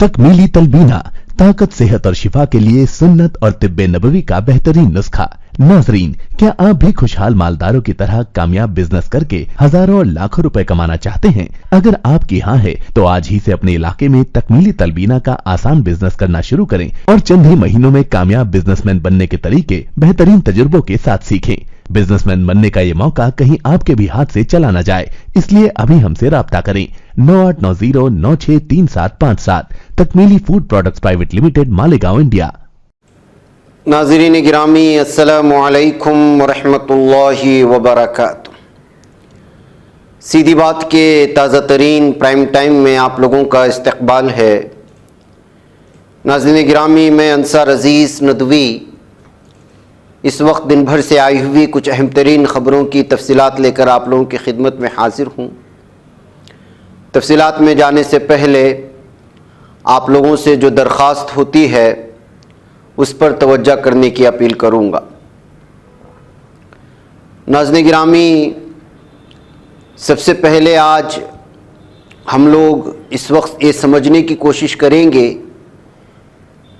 तकमीली तलबीना, ताकत, सेहत और शिफा के लिए सुन्नत और तिब्बे नबवी का बेहतरीन नुस्खा। नाजरीन, क्या आप भी खुशहाल मालदारों की तरह कामयाब बिजनेस करके हजारों और लाखों रुपए कमाना चाहते हैं? अगर आपकी हाँ है तो आज ही से अपने इलाके में तकमीली तलबीना का आसान बिजनेस करना शुरू करें और चंद ही महीनों में कामयाब बिजनेसमैन बनने के तरीके बेहतरीन तजुर्बों के साथ सीखें। बिजनेसमैन बनने का ये मौका कहीं आपके भी हाथ से चला न जाए, इसलिए अभी हमसे राब्ता करें 9890963757। Takmili food products private limited, Malegaon, India. नाज़रीन गिरामी, अस्सलामु अलैकुम वरहमतुल्लाहि वबरकातुह। सीधी बात के ताज़ा तरीन प्राइम टाइम में आप लोगों का इस्तकबाल है। नाज़रीन गिरामी, मैं अंसार अज़ीज़ नदवी इस वक्त दिन भर से आई हुई कुछ अहम तरीन ख़बरों की तफसीलात लेकर आप लोगों की खिदमत में हाजिर हूँ। तफसीलात में जाने से पहले आप लोगों से जो दरख्वास्त होती है उस पर तवज्जो करने की अपील करूँगा। नाज़रीन गिरामी, सबसे पहले आज हम लोग इस वक्त ये समझने की कोशिश करेंगे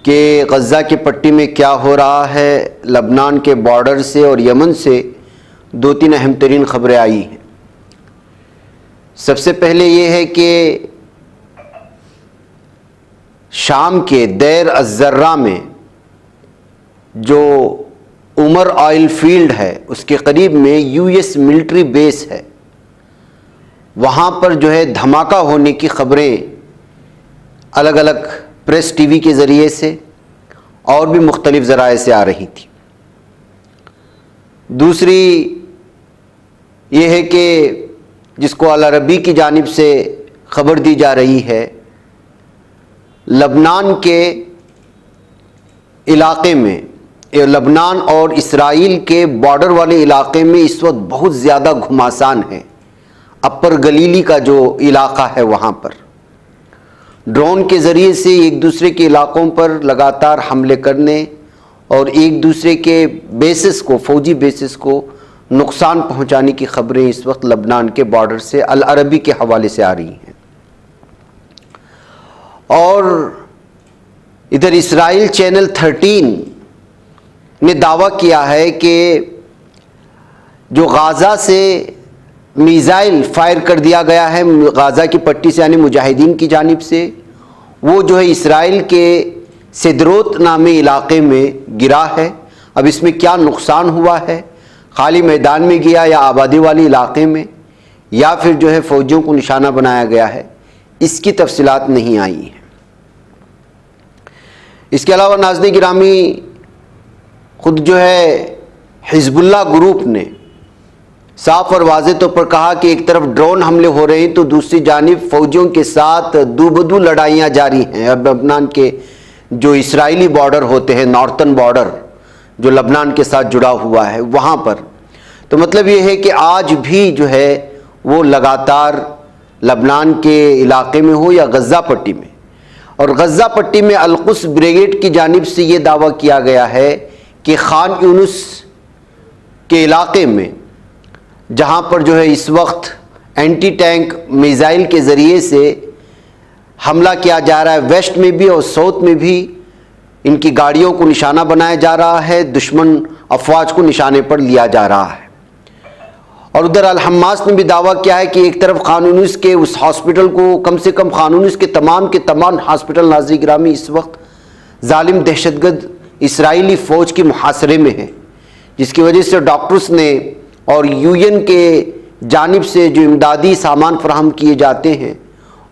कि गज़ा की पट्टी में क्या हो रहा है। लबनान के बॉर्डर से और यमन से दो तीन अहम तरीन ख़बरें आई हैं। सबसे पहले ये है कि शाम के देर अज़र्रा में जो उमर ऑयल फील्ड है उसके करीब में यूएस मिलिट्री बेस है, वहाँ पर जो है धमाका होने की ख़बरें अलग अलग प्रेस टीवी के ज़रिए से और भी मुख्तलिफ़ ज़राए से आ रही थी। दूसरी ये है कि जिसको अल अरबी की जानिब से ख़बर दी जा रही है, लबनान के इलाक़े में, लबनान और इसराइल के बॉर्डर वाले इलाक़े में इस वक्त बहुत ज़्यादा घुमासान है। अपर गलीली का जो इलाक़ा है वहाँ पर ड्रोन के ज़रिए से एक दूसरे के इलाक़ों पर लगातार हमले करने और एक दूसरे के बेसिस को, फ़ौजी बेसिस को नुकसान पहुँचाने की ख़बरें इस वक्त लबनान के बॉर्डर से अल अरबी के हवाले से आ रही हैं। और इधर इसराइल चैनल 13 ने दावा किया है कि जो गाज़ा से मिसाइल फायर कर दिया गया है गाज़ा की पट्टी से, यानी मुजाहिदीन की जानिब से, वो जो है इसराइल के सिदरोत नामे इलाक़े में गिरा है। अब इसमें क्या नुकसान हुआ है, खाली मैदान में गिरा या आबादी वाले इलाक़े में, या फिर जो है फ़ौजियों को निशाना बनाया गया है, इसकी तफसीलात नहीं आई हैं। इसके अलावा नाज़रीन गिरामी, ख़ुद जो है हिज़्बुल्लाह ग्रुप ने साफ और वाज़े तौर पर कहा कि एक तरफ ड्रोन हमले हो रहे हैं तो दूसरी जानिब फ़ौजियों के साथ दूबदू लड़ाइयाँ जारी हैं। अब लबनान के जो इसराइली बॉर्डर होते हैं, नॉर्थन बॉर्डर जो लबनान के साथ जुड़ा हुआ है, वहाँ पर तो मतलब ये है कि आज भी जो है वो लगातार लबनान के इलाक़े में हो या गज़ा पट्टी में, और गज़ा पट्टी में अल-कुद्स ब्रिगेड की जानिब से ये दावा किया गया है कि खान यूनुस के इलाक़े में, जहाँ पर जो है इस वक्त एंटी टैंक मिसाइल के ज़रिए से हमला किया जा रहा है, वेस्ट में भी और साउथ में भी इनकी गाड़ियों को निशाना बनाया जा रहा है, दुश्मन अफवाज को निशाने पर लिया जा रहा है। और उधर अल हम्मास ने भी दावा किया है कि एक तरफ खान यूनुस के उस हॉस्पिटल को, कम से कम खान यूनुस के तमाम हॉस्पिटल नाज़रीन गिरामी इस वक्त जालिम दहशतगर्द इसराइली फ़ौज के मुहासरे में है, जिसकी वजह से डॉक्टर्स ने और यूएन के जानिब से जो इमदादी सामान फराहम किए जाते हैं,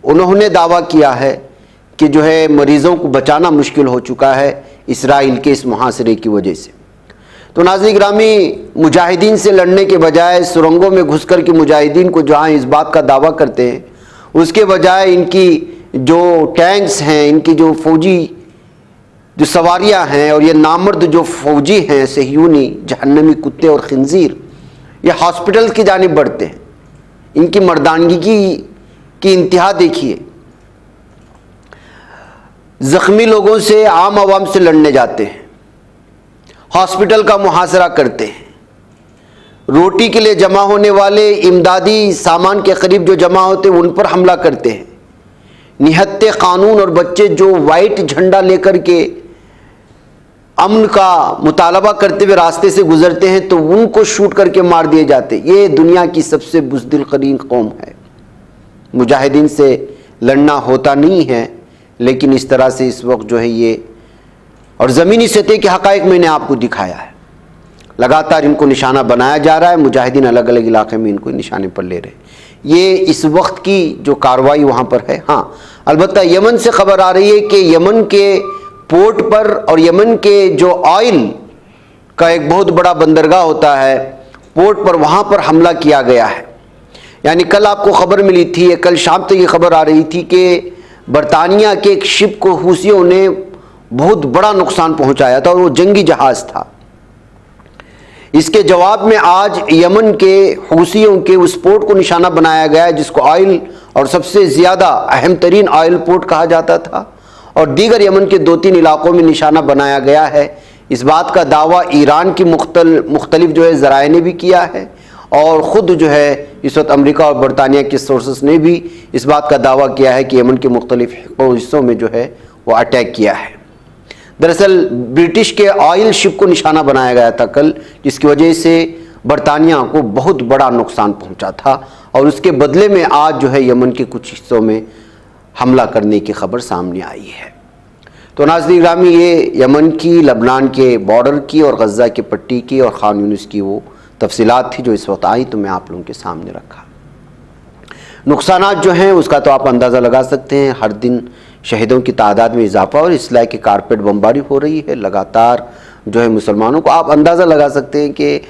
उन्होंने दावा किया है कि जो है मरीज़ों को बचाना मुश्किल हो चुका है इसराइल के इस मुहासरे की वजह से। तो नाज़रीन गिरामी, मुजाहिदीन से लड़ने के बजाय सुरंगों में घुस कर के मुजाहिदीन को जहाँ इस बात का दावा करते हैं, उसके बजाय इनकी जो टैंक्स हैं, इनकी जो फ़ौजी जो सवारियाँ हैं और ये नामर्द जो फ़ौजी हैं सहयूनी जहन्नमी कुत्ते और खिंजीर, ये हॉस्पिटल की जानिब बढ़ते हैं। इनकी मर्दानगी की इंतहा देखिए। ज़ख्मी लोगों से, आम आवाम से लड़ने जाते हैं, हॉस्पिटल का मुहासरा करते हैं, रोटी के लिए जमा होने वाले इमदादी सामान के करीब जो जमा होते हैं उन पर हमला करते हैं। निहत्ते कानून और बच्चे जो वाइट झंडा लेकर के अमन का मुतालबा करते हुए रास्ते से गुजरते हैं तो उनको शूट करके मार दिए जाते। ये दुनिया की सबसे बुज़दिल करीन कौम है। मुजाहिदीन से लड़ना होता नहीं है, लेकिन इस तरह से इस वक्त जो है ये, और ज़मीनी सतह के हक़ाइक़ मैंने आपको दिखाया है। लगातार इनको निशाना बनाया जा रहा है, मुजाहिदीन अलग अलग इलाके में इनको निशाने पर ले रहे हैं। ये इस वक्त की जो कार्रवाई वहाँ पर है। हाँ, अलबत्ता यमन से खबर आ रही है कि यमन के पोर्ट पर और यमन के जो ऑयल का एक बहुत बड़ा बंदरगाह होता है पोर्ट पर, वहाँ पर हमला किया गया है। यानी कल आपको खबर मिली थी, कल शाम तक ये खबर आ रही थी कि बरतानिया के एक शिप को हूसियों ने बहुत बड़ा नुकसान पहुंचाया था और वो जंगी जहाज था। इसके जवाब में आज यमन के हूसियों के उस पोर्ट को निशाना बनाया गया है जिसको ऑयल और सबसे ज़्यादा अहम तरीन ऑयल पोर्ट कहा जाता था, और दीगर यमन के 2-3 इलाकों में निशाना बनाया गया है। इस बात का दावा ईरान की मुख्तलिफ जो है ज़राए ने भी किया है, और ख़ुद जो है इस वक्त अमेरिका और बरतानिया के सोर्सेस ने भी इस बात का दावा किया है कि यमन के मुख्तलिफ हिस्सों में जो है वो अटैक किया है। दरअसल ब्रिटिश के ऑयल शिप को निशाना बनाया गया था कल, जिसकी वजह से बरतानिया को बहुत बड़ा नुकसान पहुंचा था, और उसके बदले में आज जो है यमन के कुछ हिस्सों में हमला करने की खबर सामने आई है। तो नाज़रीन गिरामी, ये यमन की, लबनान के बॉर्डर की और गज़ा के पट्टी की और खान यूनिस की वो तफसीलात थी जो इस वक्त आई, तो मैं आप लोगों के सामने रखा। नुकसानात जो हैं उसका तो आप अंदाज़ा लगा सकते हैं। हर दिन शहीदों की तादाद में इजाफा और इसलाह की कारपेट बमबारी हो रही है। लगातार जो है मुसलमानों को आप अंदाज़ा लगा सकते हैं कि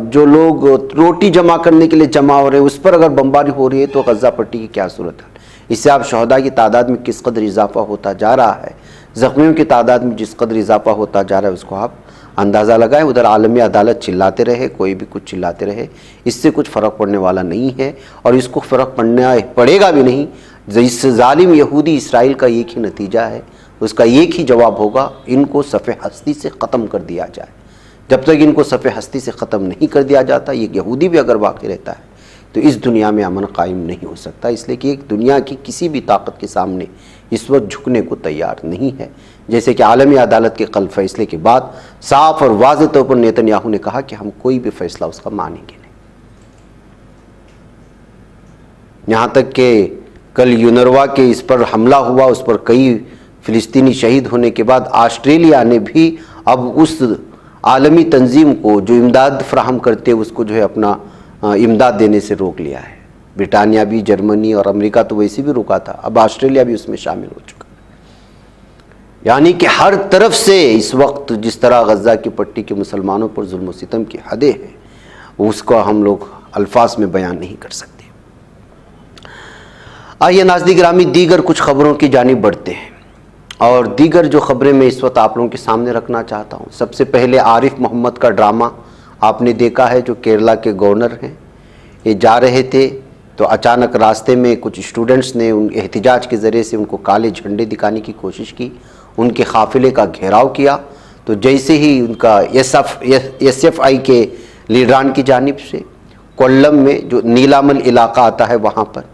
जो लोग रोटी जमा करने के लिए जमा हो रहे हैं उस पर अगर बमबारी हो रही है तो गज़ा पट्टी की क्या सूरत है। इससे आप शहदा की तादाद में किस कदर इजाफा होता जा रहा है, ज़ख्मियों की तादाद में जिस कदर इजाफा होता जा रहा है उसको आप अंदाज़ा लगाएं। उधर आलमी अदालत चिल्लाते रहे, कोई भी कुछ चिल्लाते रहे, इससे कुछ फ़र्क पड़ने वाला नहीं है, और इसको फ़र्क पड़ेगा भी नहीं। इस जालिम यहूदी इसराइल का एक ही नतीजा है, उसका एक ही जवाब होगा, इनको सफ़े हस्ती से ख़त्म कर दिया जाए। जब तक इनको सफ़े हस्ती से ख़त्म नहीं कर दिया जाता, ये यहूदी भी अगर बाकी रहता है तो इस दुनिया में अमन कायम नहीं हो सकता। इसलिए कि एक दुनिया की किसी भी ताकत के सामने इस वक्त झुकने को तैयार नहीं है। जैसे कि आलमी अदालत के कल फैसले के बाद साफ और वाज़ेह तौर पर नेतन्याहू ने कहा कि हम कोई भी फैसला उसका मानेंगे नहीं। यहाँ तक कि कल यूनरवा के इस पर हमला हुआ, उस पर कई फ़िलिस्तीनी शहीद होने के बाद ऑस्ट्रेलिया ने भी अब उस आलमी तंजीम को जो इमदाद फराहम करते उसको जो है अपना इमदाद देने से रोक लिया है। ब्रिटानिया भी, जर्मनी और अमेरिका तो वैसे भी रुका था, अब ऑस्ट्रेलिया भी उसमें शामिल हो चुका। यानी कि हर तरफ से इस वक्त जिस तरह गज़ा की पट्टी के मुसलमानों पर जुल्म और सितम की हदें हैं, उसको हम लोग अल्फाज में बयान नहीं कर सकते। आइए नाज़रीन गिरामी, दीगर कुछ खबरों की जानिब बढ़ते हैं, और दीगर जो खबरें मैं इस वक्त आप लोगों के सामने रखना चाहता हूँ। सबसे पहले आरिफ मोहम्मद का ड्रामा आपने देखा है, जो केरला के गवर्नर हैं। ये जा रहे थे तो अचानक रास्ते में कुछ स्टूडेंट्स ने उन एहतिजाज के ज़रिए से उनको काले झंडे दिखाने की कोशिश की, उनके काफ़िले का घेराव किया। तो जैसे ही उनका SFI के लीडरान की जानिब से कोल्लम में जो नीलामल इलाका आता है वहाँ पर,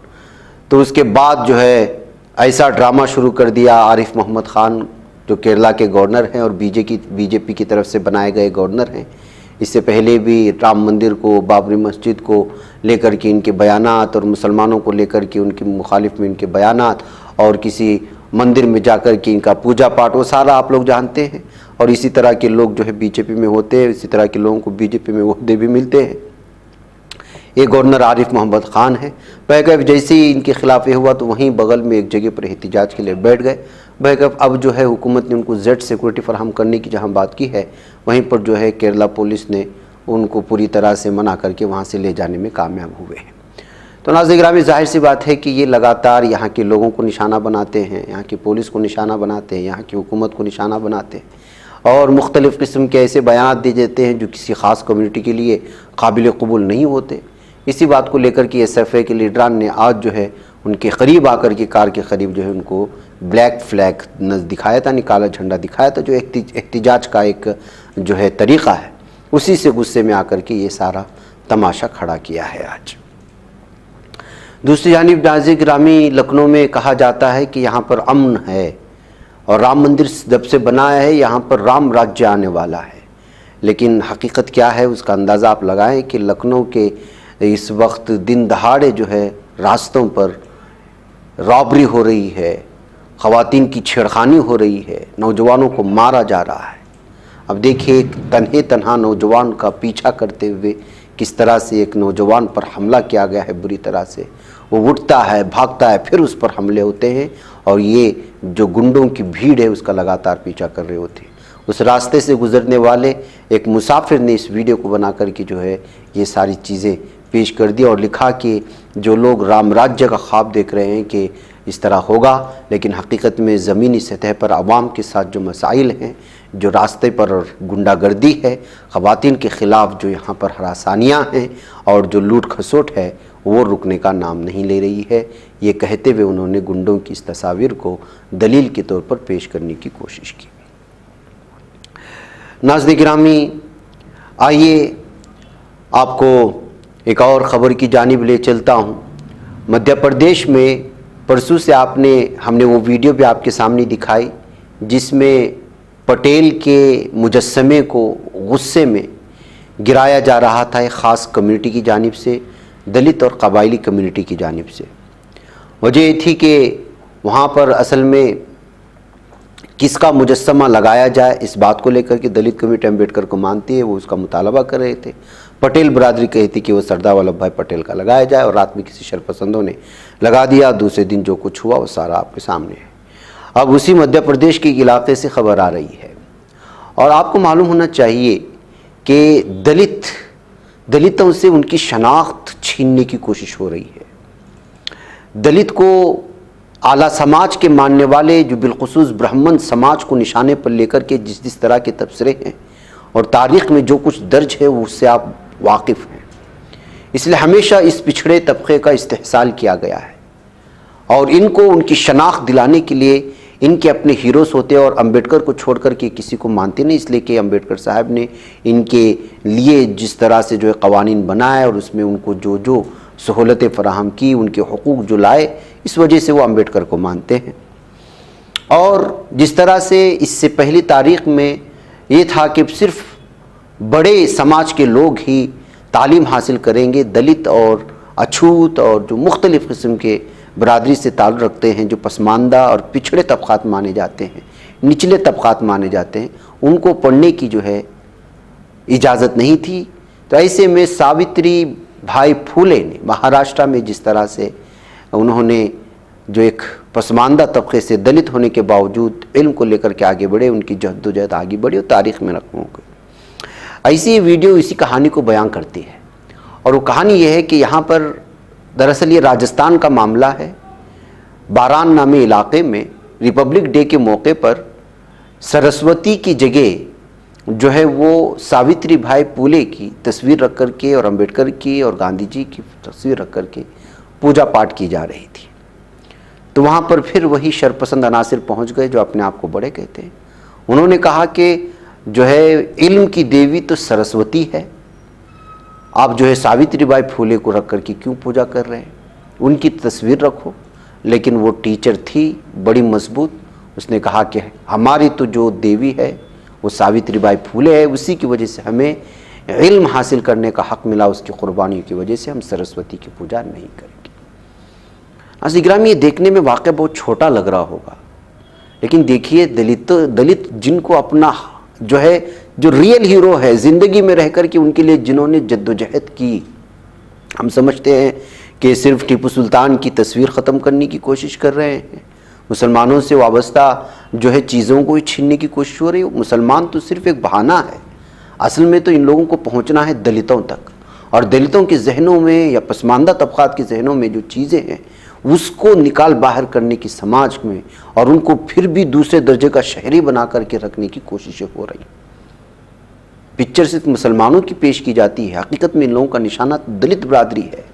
तो उसके बाद जो है ऐसा ड्रामा शुरू कर दिया। आरिफ मोहम्मद ख़ान जो केरला के गवर्नर हैं और बीजेपी की तरफ से बनाए गए गवर्नर हैं, इससे पहले भी राम मंदिर को, बाबरी मस्जिद को लेकर के इनके बयानात और मुसलमानों को लेकर के उनकी मुखालिफ में इनके बयानात और किसी मंदिर में जाकर के इनका पूजा पाठ, वो सारा आप लोग जानते हैं। और इसी तरह के लोग जो है बीजेपी में होते हैं, इसी तरह के लोगों को बीजेपी में ओहदे भी मिलते हैं। ये गवर्नर आरिफ मोहम्मद ख़ान है। बहरकैफ जैसे ही इनके खिलाफ ये हुआ तो वहीं बगल में एक जगह पर एहतिजाज के लिए बैठ गए। बहरकैफ अब जो है हुकूमत ने उनको जेड सिक्योरिटी फराहम करने की जहाँ बात की है, वहीं पर जो है केरला पुलिस ने उनको पूरी तरह से मना करके वहाँ से ले जाने में कामयाब हुए हैं। तो नाज़रीन गिरामी, ज़ाहिर सी बात है कि ये लगातार यहाँ के लोगों को निशाना बनाते हैं, यहाँ की पुलिस को निशाना बनाते हैं, यहाँ की हुकूमत को निशाना बनाते हैं, और मुख्तलिफ़ किस्म के ऐसे बयान दिए जाते हैं जो किसी ख़ास कम्युनिटी के लिए काबिल कबूल नहीं होते। इसी बात को लेकर के SFI के लीडरान ने आज जो है उनके करीब आकर के कार के करीब जो है उनको ब्लैक फ्लैग दिखाया था, काला झंडा दिखाया था, जो एहतिजाज का एक जो है तरीक़ा है, उसी से गुस्से में आकर के ये सारा तमाशा खड़ा किया है आज। दूसरी जानिब नाज़रीन गिरामी, लखनऊ में कहा जाता है कि यहाँ पर अमन है और राम मंदिर जब से बनाया है यहाँ पर राम राज्य आने वाला है। लेकिन हकीकत क्या है उसका अंदाज़ा आप लगाएं कि लखनऊ के इस वक्त दिन दहाड़े जो है रास्तों पर रॉबरी हो रही है, ख़वातीन की छेड़खानी हो रही है, नौजवानों को मारा जा रहा है। अब देखिए एक तन्हा नौजवान का पीछा करते हुए किस तरह से एक नौजवान पर हमला किया गया है बुरी तरह से। वो उठता है, भागता है, फिर उस पर हमले होते हैं और ये जो गुंडों की भीड़ है उसका लगातार पीछा कर रहे होते हैं। उस रास्ते से गुजरने वाले एक मुसाफिर ने इस वीडियो को बना कर के जो है ये सारी चीज़ें पेश कर दी और लिखा कि जो लोग राम राज्य का ख्वाब देख रहे हैं कि इस तरह होगा, लेकिन हकीकत में ज़मीनी सतह पर आवाम के साथ जो मसाइल हैं, जो रास्ते पर गुंडागर्दी है, ख़वातीन के ख़िलाफ़ जो यहाँ पर हरासानियाँ हैं और जो लूट खसोट है वो रुकने का नाम नहीं ले रही है। ये कहते हुए उन्होंने गुंडों की इस तस्वीर को दलील के तौर पर पेश करने की कोशिश की। नाज़रीन गिरामी, आइए आपको एक और ख़बर की जानिब ले चलता हूँ। मध्य प्रदेश में परसों से हमने वो वीडियो भी आपके सामने दिखाई जिसमें पटेल के मुजस्समे को गुस्से में गिराया जा रहा था एक ख़ास कम्युनिटी की जानिब से, दलित और कबायली कम्युनिटी की जानिब से। वजह ये थी कि वहाँ पर असल में किसका मुजस्समा लगाया जाए इस बात को लेकर के दलित कम्युनिटी अम्बेडकर को मानती है, वो उसका मुतालबा कर रहे थे। पटेल बरादरी कहती कि वो सरदार वल्लभ भाई पटेल का लगाया जाए और रात में किसी शरपसंदों ने लगा दिया। दूसरे दिन जो कुछ हुआ वो सारा आपके सामने है। अब उसी मध्य प्रदेश के इलाके से खबर आ रही है और आपको मालूम होना चाहिए कि दलितों से उनकी शनाख्त छीनने की कोशिश हो रही है। दलित को आला समाज के मानने वाले जो बिलखुसूस ब्राह्मण समाज को निशाने पर लेकर के जिस तरह के तबसरे हैं और तारीख़ में जो कुछ दर्ज है उससे आप वाकिफ़ हैं, इसलिए हमेशा इस पिछड़े तबके का इस्तेहसाल किया गया है और इनको उनकी शनाख्त दिलाने के लिए इनके अपने हीरोज़ होते हैं और अम्बेडकर को छोड़ कर के किसी को मानते नहीं, इसलिए कि अम्बेडकर साहब ने इनके लिए जिस तरह से जो है क़वानीन बनाए और उसमें उनको जो जो सहूलतें फ़राहम की, उनके हुकूक जो लाए, इस वजह से वो अम्बेडकर को मानते हैं। और जिस तरह से इससे पहली तारीख़ में ये था कि सिर्फ बड़े समाज के लोग ही तालीम हासिल करेंगे, दलित और अछूत और जो मुख्तलिफ़ किस्म के बरादरी से ताल्लुक़ रखते हैं, जो पसमानदा और पिछड़े तबक़ात माने जाते हैं, निचले तबक़ात माने जाते हैं, उनको पढ़ने की जो है इजाज़त नहीं थी। तो ऐसे में सावित्री भाई फूले ने महाराष्ट्र में जिस तरह से उन्होंने जो एक पसमानदा तबके से दलित होने के बावजूद इल्म को लेकर के आगे बढ़े, उनकी जद्दोजहद आगे बढ़ी और तारीख़ में रकम हो गई। ऐसी वीडियो इसी कहानी को बयां करती है और वो कहानी ये है कि यहाँ पर दरअसल ये राजस्थान का मामला है। बारान नामे इलाके में रिपब्लिक डे के मौके पर सरस्वती की जगह जो है वो सावित्री भाई फूले की तस्वीर रख कर के और अम्बेडकर की और गांधी जी की तस्वीर रख कर के पूजा पाठ की जा रही थी। तो वहाँ पर फिर वही शरपसंद अनासिर पहुँच गए जो अपने आप को बड़े कहते हैं। उन्होंने कहा कि जो है इल्म की देवी तो सरस्वती है, आप जो है सावित्री बाई फूले को रख कर के क्यों पूजा कर रहे हैं, उनकी तस्वीर रखो। लेकिन वो टीचर थी बड़ी मजबूत, उसने कहा कि हमारी तो जो देवी है वो सावित्री बाई फूले है, उसी की वजह से हमें इल्म हासिल करने का हक़ मिला, उसकी क़ुरबानियों की वजह से हम सरस्वती की पूजा नहीं करेंगे। अज़ीज़ ये देखने में वाक़ई बहुत छोटा लग रहा होगा, लेकिन देखिए दलित जिनको अपना जो है जो रियल हीरो है ज़िंदगी में रह कर के उनके लिए जिन्होंने जद्दोजहद की, हम समझते हैं कि सिर्फ टीपू सुल्तान की तस्वीर ख़त्म करने की कोशिश कर रहे हैं, मुसलमानों से वाबस्ता जो है चीज़ों को छीनने की कोशिश हो रही है। मुसलमान तो सिर्फ एक बहाना है, असल में तो इन लोगों को पहुंचना है दलितों तक और दलितों के जहनों में या पसमानदा तबक़ात के जहनों में जो चीज़ें हैं उसको निकाल बाहर करने की समाज में और उनको फिर भी दूसरे दर्जे का शहरी बना करके रखने की कोशिशें हो रही। पिक्चर सिर्फ मुसलमानों की पेश की जाती है, हकीकत में इन लोगों का निशाना दलित बरादरी है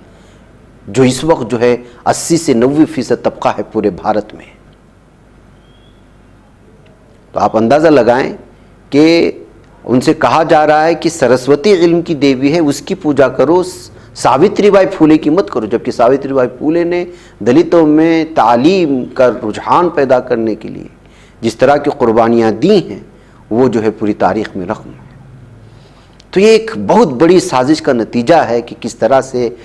जो इस वक्त जो है 80 से 90% तबका है पूरे भारत में। तो आप अंदाज़ा लगाएं कि उनसे कहा जा रहा है कि सरस्वती इल्म की देवी है, उसकी पूजा करो, सावित्रीबाई फूले की मत करो, जबकि सावित्रीबाई फूले ने दलितों में तालीम का रुझान पैदा करने के लिए जिस तरह की कुर्बानियाँ दी हैं वो जो है पूरी तारीख में रकम है। तो ये एक बहुत बड़ी साजिश का नतीजा है कि किस तरह से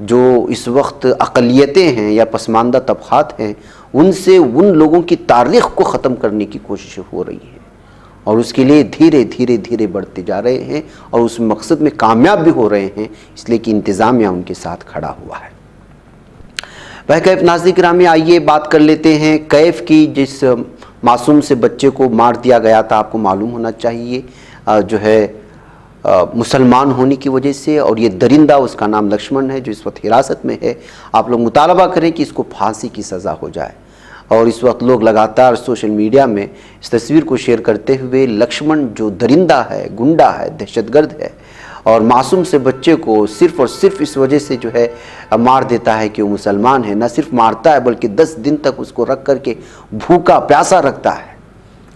जो इस वक्त अक़लियतें हैं या पसमानदा तबक़ात हैं उनसे उन लोगों की तारीख़ को ख़त्म करने की कोशिश हो रही है और उसके लिए धीरे धीरे धीरे बढ़ते जा रहे हैं और उस मकसद में कामयाब भी हो रहे हैं, इसलिए कि इंतज़ामिया उनके साथ खड़ा हुआ है। वह कैफ नाज़रीन किरामी, आइए बात कर लेते हैं कैफ की। जिस मासूम से बच्चे को मार दिया गया था, आपको मालूम होना चाहिए जो है मुसलमान होने की वजह से, और ये दरिंदा उसका नाम लक्ष्मण है जो इस वक्त हिरासत में है। आप लोग मुतालबा करें कि इसको फांसी की सज़ा हो जाए। और इस वक्त लोग लगातार सोशल मीडिया में इस तस्वीर को शेयर करते हुए लक्ष्मण जो दरिंदा है, गुंडा है, दहशतगर्द है और मासूम से बच्चे को सिर्फ़ और सिर्फ इस वजह से जो है मार देता है कि वो मुसलमान है, न सिर्फ मारता है बल्कि 10 दिन तक उसको रख करके भूखा प्यासा रखता है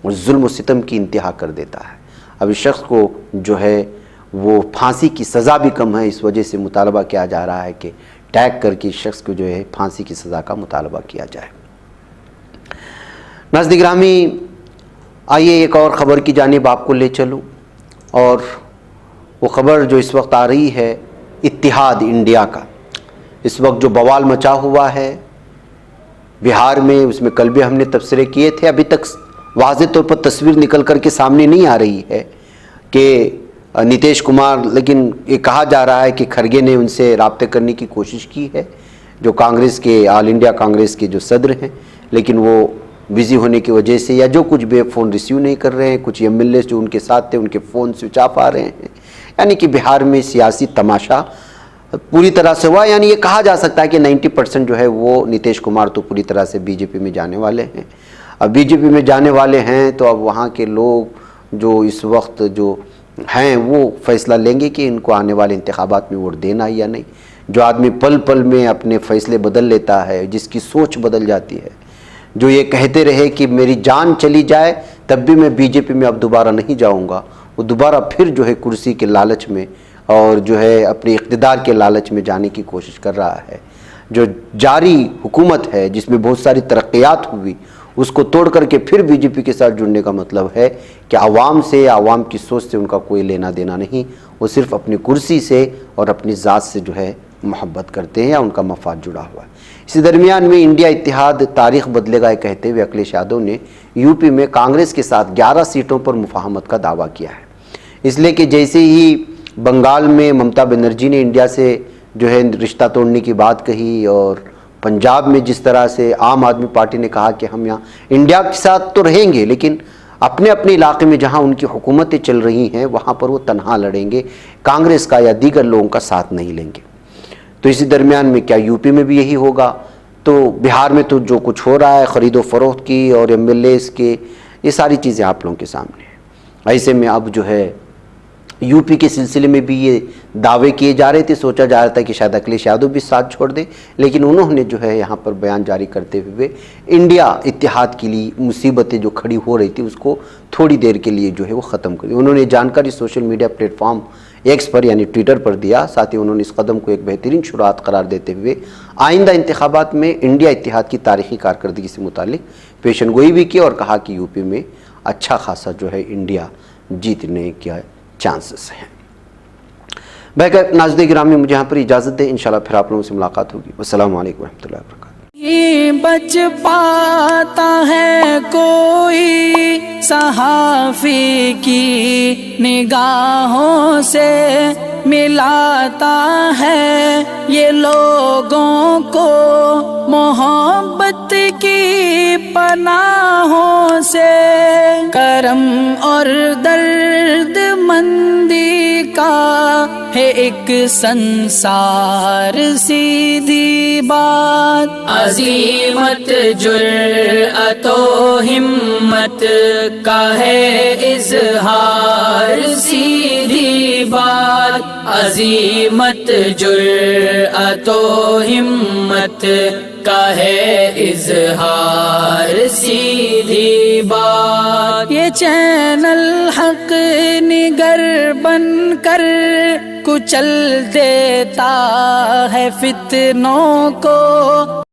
और जुल्म व सितम की इंतहा कर देता है। अब इस शख्स को जो है वो फांसी की सज़ा भी कम है, इस वजह से मुतालबा किया जा रहा है कि टैग करके इस शख्स को जो है फांसी की सज़ा का मुतालबा किया जाए। नाज़रीन गिरामी, आइए एक और ख़बर की जानिब आपको ले चलूँ, और वो ख़बर जो इस वक्त आ रही है इत्तिहाद इंडिया का। इस वक्त जो बवाल मचा हुआ है बिहार में, उसमें कल भी हमने तबसरे किए थे। अभी तक वाज़ेह तौर पर तस्वीर निकल कर के सामने नहीं आ रही है कि नीतीश कुमार, लेकिन ये कहा जा रहा है कि खरगे ने उनसे राब्ते करने की कोशिश की है, जो कांग्रेस के ऑल इंडिया कांग्रेस के जो सदर हैं, लेकिन वो बिज़ी होने की वजह से या जो कुछ भी फ़ोन रिसीव नहीं कर रहे हैं। कुछ एमएलए जो उनके साथ थे उनके फ़ोन स्विच ऑफ आ रहे हैं। यानी कि बिहार में सियासी तमाशा पूरी तरह से हुआ। यानी ये कहा जा सकता है कि 90% जो है वो नीतीश कुमार तो पूरी तरह से बीजेपी में जाने वाले हैं। अब बीजेपी में जाने वाले हैं तो अब वहाँ के लोग जो इस वक्त जो हैं वो फैसला लेंगे कि इनको आने वाले इंतखाबात में वोट देना या नहीं। जो आदमी पल पल में अपने फ़ैसले बदल लेता है, जिसकी सोच बदल जाती है, जो ये कहते रहे कि मेरी जान चली जाए तब भी मैं बीजेपी में अब दोबारा नहीं जाऊंगा, वो दोबारा फिर जो है कुर्सी के लालच में और जो है अपने इक़्तिदार के लालच में जाने की कोशिश कर रहा है। जो जारी हुकूमत है जिसमें बहुत सारी तरक्यात हुई, उसको तोड़ करके फिर बीजेपी के साथ जुड़ने का मतलब है कि आवाम से, आवाम की सोच से उनका कोई लेना देना नहीं। वो सिर्फ अपनी कुर्सी से और अपनी ज़ात से जो है मोहब्बत करते हैं या उनका मफाद जुड़ा हुआ है। इसी दरमियान में इंडिया इत्तिहाद तारीख़ बदलेगा कहते हुए अखिलेश यादव ने यूपी में कांग्रेस के साथ 11 सीटों पर मुफाहमत का दावा किया है। इसलिए कि जैसे ही बंगाल में ममता बनर्जी ने इंडिया से जो है रिश्ता तोड़ने की बात कही, और पंजाब में जिस तरह से आम आदमी पार्टी ने कहा कि हम यहाँ इंडिया के साथ तो रहेंगे लेकिन अपने अपने इलाके में जहाँ उनकी हुकूमतें चल रही हैं वहाँ पर वो तनहा लड़ेंगे, कांग्रेस का या दीगर लोगों का साथ नहीं लेंगे। तो इसी दरमियान में क्या यूपी में भी यही होगा? तो बिहार में तो जो कुछ हो रहा है ख़रीदो फरोख्त की और एमएलएस के, ये सारी चीज़ें आप लोगों के सामने हैं। ऐसे में अब जो है यूपी के सिलसिले में भी ये दावे किए जा रहे थे, सोचा जा रहा था कि शायद अखिलेश यादव भी साथ छोड़ दे, लेकिन उन्होंने जो है यहाँ पर बयान जारी करते हुए इंडिया इत्तिहाद के लिए मुसीबतें जो खड़ी हो रही थी उसको थोड़ी देर के लिए जो है वो ख़त्म कर दी। उन्होंने जानकारी सोशल मीडिया प्लेटफॉर्म एक्स पर यानी ट्विटर पर दिया। साथ ही उन्होंने इस कदम को एक बेहतरीन शुरुआत करार देते हुए आइंदा इंतखाबात में इंडिया इत्तिहाद की तारीख़ी कारकर्दगी से मुतालिक पेशन गोई भी की और कहा कि यूपी में अच्छा खासा जो है इंडिया जीतने का चांसेस हैं। बैक नाज़रीन गिरामी, मुझे यहाँ पर इजाज़त दें, इंशाल्लाह फिर आप लोगों से मुलाकात होगी। अस्सलामु अलैकुम रहमतुल्लाहि व बरकातहू। ये बच पाता है कोई सहाफ़ी की निगाहों से, मिलाता है ये लोगों को मोहब्बत की पनाहों से। करम और दर्द मंदी का है एक संसार सीधी बात, अज़ीमत जुर्अतो हिम्मत का है इज़हार सीधी बात, अज़ीमत जुर्अतो हिम्मत का है इज़हार सीधी बात। ये चैनल हक निगर बन कर कुचल देता है फितनों को।